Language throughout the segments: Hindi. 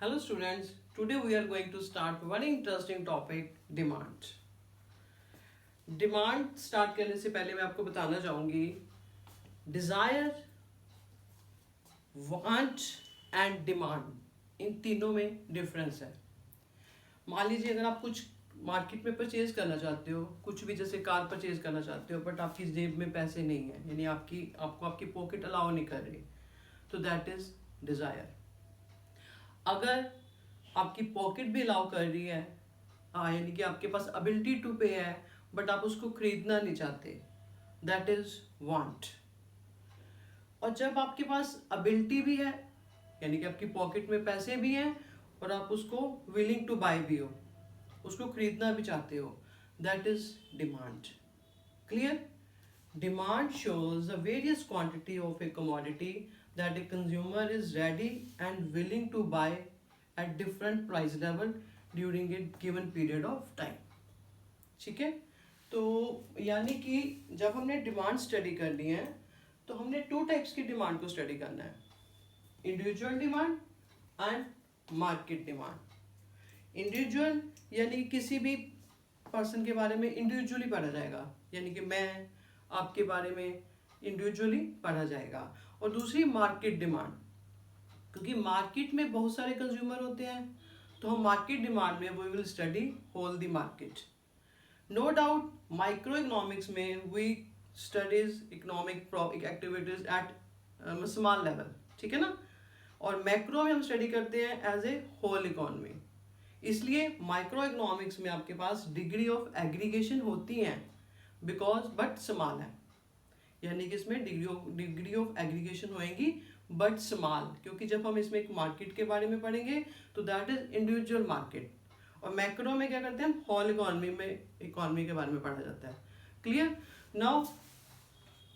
Hello students, today we are going to start very interesting topic demand. Demand start करने से पहले मैं आपको बताना चाहूंगी डिजायर, वांट एंड डिमांड इन तीनों में डिफरेंस है। मान लीजिए अगर आप कुछ मार्केट में परचेज करना चाहते हो, कुछ भी जैसे कार परचेज करना चाहते हो बट आपकी जेब में पैसे नहीं है, यानी आपकी पॉकेट अलाउ नहीं कर रही, तो दैट इज डिजायर। अगर आपकी पॉकेट भी अलाउ कर रही है, यानी कि आपके पास एबिलिटी टू पे है बट आप उसको खरीदना नहीं चाहते, दैट इज वांट। और जब आपके पास एबिलिटी भी है, यानी कि आपकी पॉकेट में पैसे भी हैं और आप उसको विलिंग टू बाय भी हो, उसको खरीदना भी चाहते हो, that is demand. Clear? Demand shows the various quantity of a commodity that a consumer is ready and willing to buy at different price level during a given period of time. ठीक है, तो यानी कि जब हमने डिमांड स्टडी करनी है तो हमने टू टाइप्स की डिमांड को स्टडी करना है, individual demand and market demand. Individual यानी किसी भी पर्सन के बारे में इंडिविजुअली पढ़ा जाएगा, यानी कि मैं आपके बारे में इंडिविजुअली पढ़ा जाएगा। और दूसरी मार्केट डिमांड, क्योंकि मार्केट में बहुत सारे कंज्यूमर होते हैं, तो हम मार्केट डिमांड में we will study whole the market. No doubt microeconomics में we studies economic activities at small level, ठीक है ना, और मैक्रो में हम स्टडी करते हैं एज ए होल इकोनॉमी। इसलिए माइक्रो इकोनॉमिक्स में आपके पास डिग्री ऑफ एग्रीगेशन होती हैं बिकॉज बट स्मॉल है, यानी कि इसमें डिग्री ऑफ एग्रीगेशन होएगी बट स्मॉल, क्योंकि जब हम इसमें एक मार्केट के बारे में पढ़ेंगे तो दैट इज इंडिविजुअल मार्केट, और मैक्रो में क्या करते हैं हम होल इकोनॉमी के बारे में पढ़ा जाता है। क्लियर? नाउ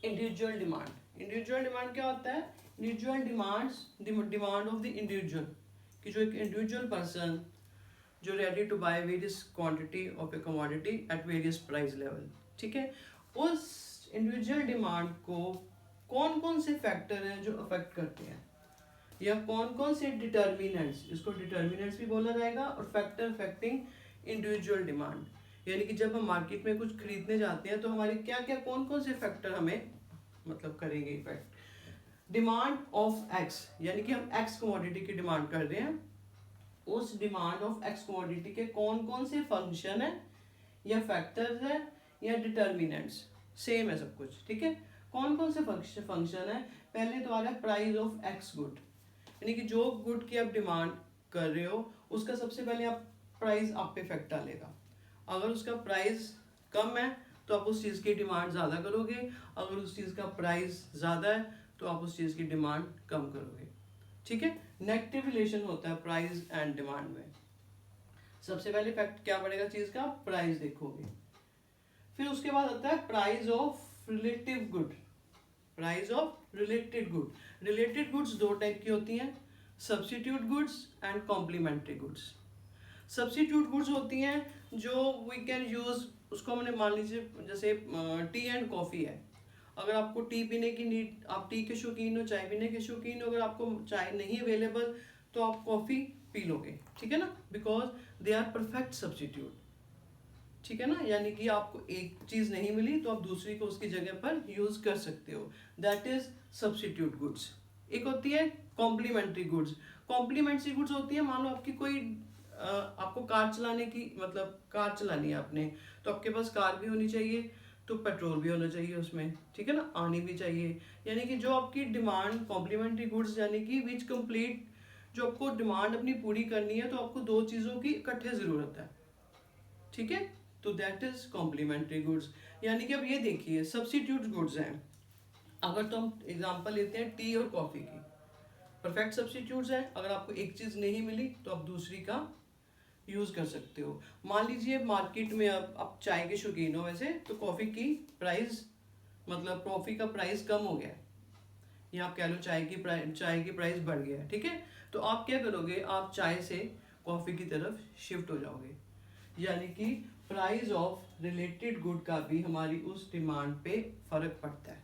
इंडिविजुअल डिमांड क्या होता है? Individual demand of the individual, कि जो एक इंडिविजुअल पर्सन जो ready to buy various quantity of a commodity at various price level, ठीक है, उस इंडिविजुअल डिमांड को कौन कौन से फैक्टर हैं जो अफेक्ट करते हैं, या कौन कौन से डिटर्मिनेंट्स, इसको डिटर्मिनेंट्स भी बोला जाएगा, और फैक्टर अफेक्टिंग इंडिविजुअल डिमांड, यानी कि जब हम मार्केट में कुछ खरीदने जाते हैं तो हमारे क्या क्या कौन कौन से फैक्टर हमें मतलब करेंगे इफेक्ट। डिमांड ऑफ एक्स, यानी कि हम एक्स कमोडिटी की डिमांड कर रहे हैं, उस डिमांड ऑफ एक्स कमोडिटी के कौन कौन से फंक्शन है या फैक्टर्स है या डिटर्मिनेंट्स, सेम है सब कुछ, ठीक है। कौन कौन से फंक्शन है? पहले तो आ रहा है प्राइस ऑफ एक्स गुड, यानी कि जो गुड की आप डिमांड कर रहे हो उसका सबसे पहले आप प्राइस आप पे इफेक्ट डालेगा। अगर उसका प्राइस कम है तो आप उस चीज़ की डिमांड ज़्यादा करोगे, अगर उस चीज़ का प्राइस ज़्यादा है तो आप उस चीज़ की डिमांड कम करोगे, ठीक है। नेगेटिव रिलेशन होता है प्राइस एंड डिमांड में। सबसे पहले फैक्ट क्या पड़ेगा चीज़ का? प्राइस देखोगे। फिर उसके बाद आता है price of relative good, price of related good. Related goods दो टाइप की होती हैं, substitute goods and complementary goods. Substitute goods होती हैं जो वी कैन यूज, उसको हमने मान लीजिए जैसे टी एंड कॉफ़ी है, अगर आपको टी पीने की नीड, आप टी के शौकीन हो, चाय पीने के शौकीन हो, अगर आपको चाय नहीं अवेलेबल तो आप कॉफ़ी पी लोगे, ठीक है ना, because they are perfect substitute, ठीक है ना, यानी कि आपको एक चीज़ नहीं मिली तो आप दूसरी को उसकी जगह पर यूज़ कर सकते हो, दैट इज सब्स्टिट्यूट गुड्स। एक होती है कॉम्प्लीमेंट्री गुड्स। कॉम्प्लीमेंट्री गुड्स होती है, मान लो आपकी कोई आपको कार चलाने की, मतलब कार चलानी है आपने, तो आपके पास कार भी होनी चाहिए तो पेट्रोल भी होना चाहिए उसमें, ठीक है ना, आनी भी चाहिए, यानी कि जो आपकी डिमांड कॉम्प्लीमेंट्री गुड्स, यानी कि विच कंप्लीट, जो आपको डिमांड अपनी पूरी करनी है तो आपको दो चीज़ों की इकट्ठे ज़रूरत है, ठीक है, तो दैट इज कॉम्प्लीमेंट्री गुड्स। यानी कि अब ये देखिए सब्स्टिट्यूट गुड्स हैं, अगर तो हम एग्जांपल लेते हैं टी और कॉफ़ी की, परफेक्ट सब्स्टिट्यूट्स हैं, अगर आपको एक चीज़ नहीं मिली तो आप दूसरी का यूज़ कर सकते हो। मान लीजिए मार्केट में अब आप चाय के शौकीन हो वैसे, तो कॉफ़ी की प्राइस, मतलब कॉफ़ी का प्राइस कम हो गया है, या आप कह लो चाय की प्राइस बढ़ गया है, ठीक है, तो आप क्या करोगे, आप चाय से कॉफ़ी की तरफ शिफ्ट हो जाओगे, यानी कि प्राइस ऑफ रिलेटेड गुड का भी हमारी उस डिमांड पे फर्क पड़ता है।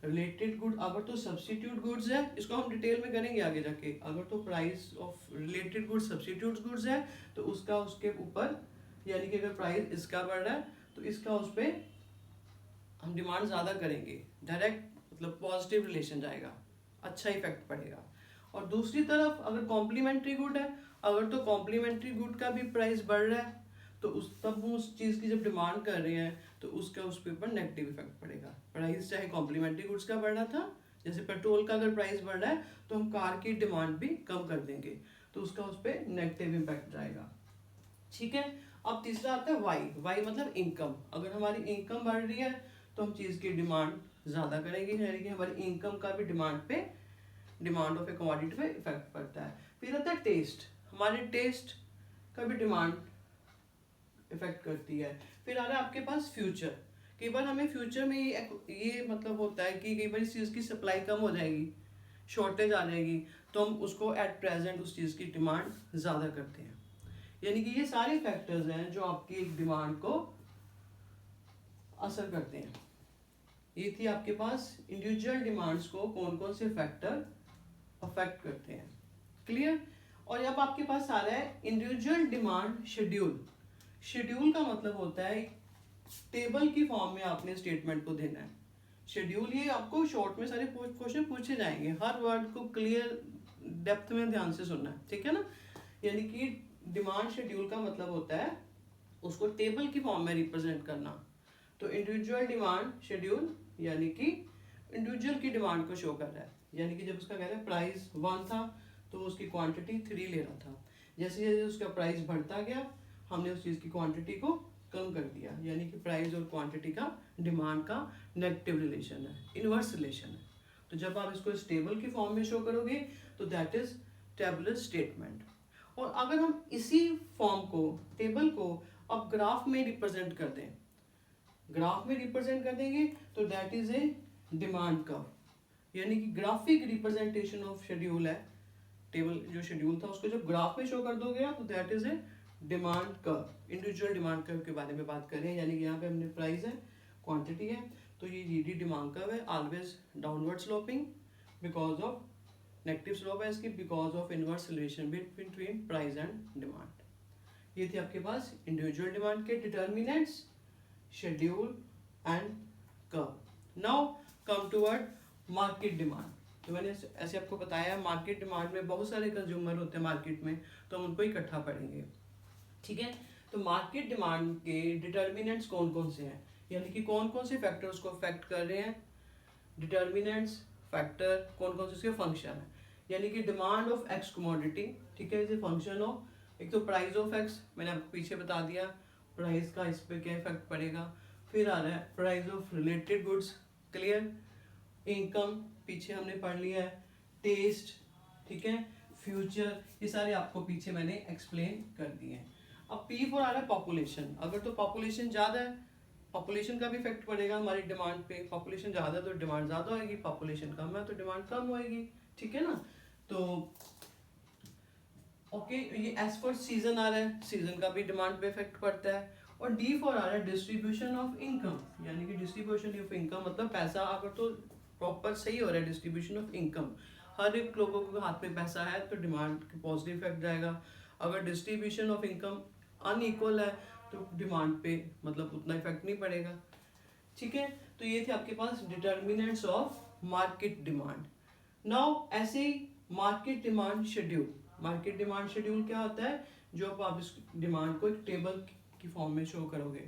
रिलेटेड गुड, अगर तो सब्स्टिट्यूट गुड्स है, इसको हम डिटेल में करेंगे आगे जाके, अगर तो price of related goods substitute goods है तो उसका उसके ऊपर, यानी कि अगर प्राइस इसका बढ़ रहा है तो इसका उस पर हम डिमांड ज़्यादा करेंगे, डायरेक्ट मतलब पॉजिटिव रिलेशन जाएगा, अच्छा इफेक्ट पड़ेगा। और दूसरी तरफ अगर कॉम्प्लीमेंट्री गुड है, अगर तो कॉम्प्लीमेंट्री गुड का भी प्राइस बढ़ रहा है तो उस तब वो उस चीज़ की जब डिमांड कर रहे हैं तो उसका उस पे ऊपर नेगेटिव इफेक्ट पड़ेगा। प्राइस चाहे कॉम्प्लीमेंट्री गुड्स का बढ़ रहा था, जैसे पेट्रोल का अगर प्राइस बढ़ रहा है तो हम कार की डिमांड भी कम कर देंगे तो उसका उस पर नेगेटिव इम्पैक्ट जाएगा। ठीक है। अब तीसरा आता है वाई। वाई मतलब इनकम। अगर हमारी इनकम बढ़ रही है तो हम चीज़ की डिमांड ज़्यादा करेंगे, यानी कि हमारी इनकम का भी डिमांड ऑफ ए कमोडिटी पे इफेक्ट पड़ता है। फिर आता है टेस्ट। हमारे टेस्ट का भी डिमांड इफेक्ट करती है। फिर आ रहा है आपके पास फ्यूचर। कई बार हमें फ्यूचर में ये मतलब होता है कि कई बार इस चीज़ की सप्लाई कम हो जाएगी, शॉर्टेज आ जाएगी, तो हम उसको एट प्रेजेंट उस चीज़ की डिमांड ज़्यादा करते हैं। यानी कि ये सारे फैक्टर्स हैं जो आपकी एक डिमांड को असर करते हैं। ये थी आपके पास इंडिविजुअल डिमांड्स को कौन कौन से फैक्टर अफेक्ट करते हैं। क्लियर। और अब आपके पास आ रहा है इंडिविजुअल डिमांड शेड्यूल। शेड्यूल का मतलब होता है टेबल की फॉर्म में आपने स्टेटमेंट को देना है। शेड्यूल, ये आपको शॉर्ट में सारे क्वेश्चन पूछे जाएंगे, हर वर्ड को क्लियर डेप्थ में ध्यान से सुनना है, ठीक है ना। यानी कि डिमांड शेड्यूल का मतलब होता है उसको टेबल की फॉर्म में रिप्रेजेंट करना। तो इंडिविजुअल डिमांड शेड्यूल यानी कि इंडिविजुअल की डिमांड को शो कर रहा है। यानी कि जब उसका कह रहा है प्राइस 1 था तो उसकी क्वांटिटी 3 ले रहा था, जैसे जैसे उसका प्राइस बढ़ता गया हमने उस चीज़ की क्वांटिटी को कम कर दिया। यानी कि प्राइस और क्वांटिटी का डिमांड का नेगेटिव रिलेशन है, इनवर्स रिलेशन है। तो जब आप इसको स्टेबल की फॉर्म में शो करोगे तो दैट इज टेबुलर स्टेटमेंट। और अगर हम इसी फॉर्म को, टेबल को अब ग्राफ में रिप्रेजेंट कर दें, ग्राफ में रिप्रेजेंट कर देंगे तो that is a demand curve. यानी कि ग्राफिक रिप्रेजेंटेशन ऑफ शेड्यूल है। टेबल जो शेड्यूल था उसको जब ग्राफ में शो कर दोगे तो that is a demand curve. Individual demand curve के बारे में बात कर रहे हैं, यानी कि यहाँ पे हमने प्राइस है, क्वांटिटी है, तो ये जीडी डिमांड कर्व है, always downward sloping because of negative slope है इसकी, because of inverse relation between price and demand. ये थे आपके पास इंडिविजुअल डिमांड के determinants, schedule and curve. Now come toward market demand. तो मैंने ऐसे आपको बताया मार्केट डिमांड में बहुत सारे कंज्यूमर होते हैं मार्केट में, तो हम उनको इकट्ठा पढ़ेंगे, ठीक है। तो मार्केट डिमांड के डिटर्मिनेंट्स कौन कौन से हैं, यानी कि कौन कौन से फैक्टर उसको अफेक्ट कर रहे हैं। डिटर्मिनेंट्स, फैक्टर, कौन कौन से उसके फंक्शन है। यानी कि डिमांड ऑफ एक्स कमोडिटी, ठीक है, इसे फंक्शन ऑफ, एक तो प्राइस ऑफ एक्स, मैंने आपको पीछे बता दिया प्राइस का इस पे क्या इफेक्ट पड़ेगा। फिर आ रहा है price of related goods, clear. Income पीछे हमने पढ़ लिया है, टेस्ट, ठीक है, फ्यूचर, ये सारे आपको पीछे मैंने एक्सप्लेन कर दिए हैं। अब P फॉर आ रहा है पॉपुलेशन। अगर तो पॉपुलेशन ज़्यादा है, पॉपुलेशन का भी इफेक्ट पड़ेगा हमारी डिमांड पे। पॉपुलेशन ज़्यादा है तो डिमांड ज़्यादा होगी, पॉपुलेशन कम है तो डिमांड कम होगी, ठीक है ना। तो ओके, ये एस फॉर सीजन आ रहा है, सीजन का भी डिमांड पे इफेक्ट पड़ता है। और डी फॉर आ रहा है डिस्ट्रीब्यूशन ऑफ इनकम, यानी कि डिस्ट्रीब्यूशन ऑफ इनकम मतलब पैसा अगर तो प्रॉपर सही हो रहा है डिस्ट्रीब्यूशन ऑफ इनकम, हर एक लोगों के हाथ में पैसा है तो डिमांड पॉजिटिव इफेक्ट जाएगा। अगर डिस्ट्रीब्यूशन ऑफ इनकम अनइक्वल है तो डिमांड पे मतलब उतना इफेक्ट नहीं पड़ेगा, ठीक है। तो ये थे आपके पास determinants of market demand. Now ऐसे ही market demand schedule. Market demand schedule क्या होता है, जो आप इस डिमांड को एक टेबल की फॉर्म में शो करोगे।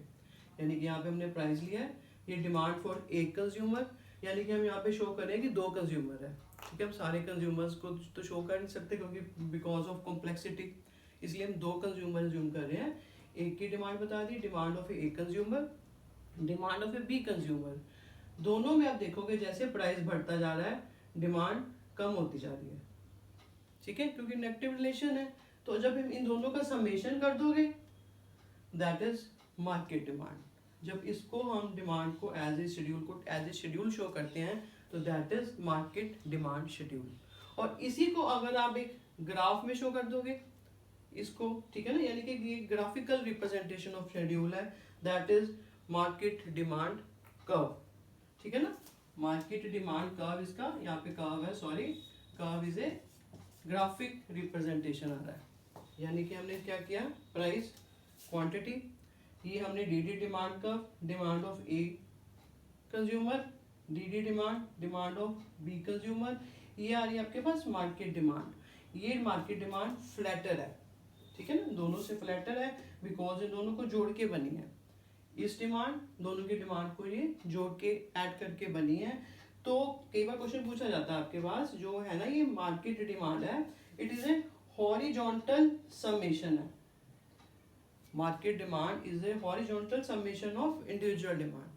यानी कि यहाँ पे हमने प्राइस लिया है, ये डिमांड फॉर एक कंज्यूमर, यानी कि हम यहाँ पे शो करें कि 2 कंज्यूमर है, ठीक है। हम सारे कंज्यूमर्स को तो शो कर नहीं सकते क्योंकि बिकॉज ऑफ कॉम्प्लेक्सिटी, इसलिए हम 2 कंज्यूमर ज्यूम कर रहे हैं। एक की डिमांड बता दी, demand of A consumer, demand of A B consumer. दोनों में आप देखोगे जैसे प्राइस बढ़ता जा रहा है डिमांड कम होती जा रही है, ठीक है, क्योंकि नेगेटिव रिलेशन है। तो जब हम इन दोनों का समेशन कर दोगे दैट इज मार्केट डिमांड। जब इसको हम डिमांड को एज ए शेड्यूल शो करते हैं तो that is market demand schedule. और इसी को अगर आप एक ग्राफ में शो कर दोगे इसको, ठीक है ना, यानी कि ये ग्राफिकल रिप्रेजेंटेशन ऑफ शेड्यूल है, that is market demand curve, ठीक है ना। मार्केट डिमांड कर्व इसका, यहाँ पे कर्व है, sorry, curve is a graphic representation आ रहा है। यानी कि हमने क्या किया, प्राइस, क्वांटिटी, ये हमने DD demand curve, demand of A consumer, DD demand, demand of B consumer, ये आ रही है आपके पास मार्केट डिमांड। ये मार्केट डिमांड फ्लैटर है, ठीक है ना, दोनों से फ्लैटर है बिकॉज इन दोनों को जोड़ के बनी है। इस डिमांड, दोनों की डिमांड को ये जोड़ के ऐड करके बनी है। तो कई बार क्वेश्चन पूछा जाता है आपके पास, जो है ना ये मार्केट डिमांड है, it is a horizontal summation है। Market demand is a horizontal summation of individual demand.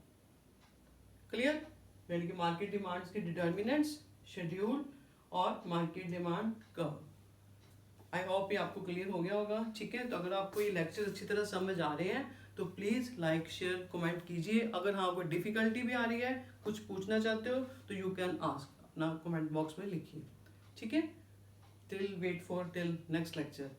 Clear? यानी कि मार्केट डिमांड्स के डिटर्मिनेंट्स, शेड्यूल और market demand curve. I hope ये आपको क्लियर हो गया होगा, ठीक है। तो अगर आपको ये लेक्चर अच्छी तरह समझ आ रहे हैं तो प्लीज़ लाइक, शेयर, कमेंट कीजिए। अगर हाँ कोई डिफिकल्टी भी आ रही है, कुछ पूछना चाहते हो तो यू कैन आस्क, अपना कमेंट बॉक्स में लिखिए, ठीक है। Till wait for till next lecture.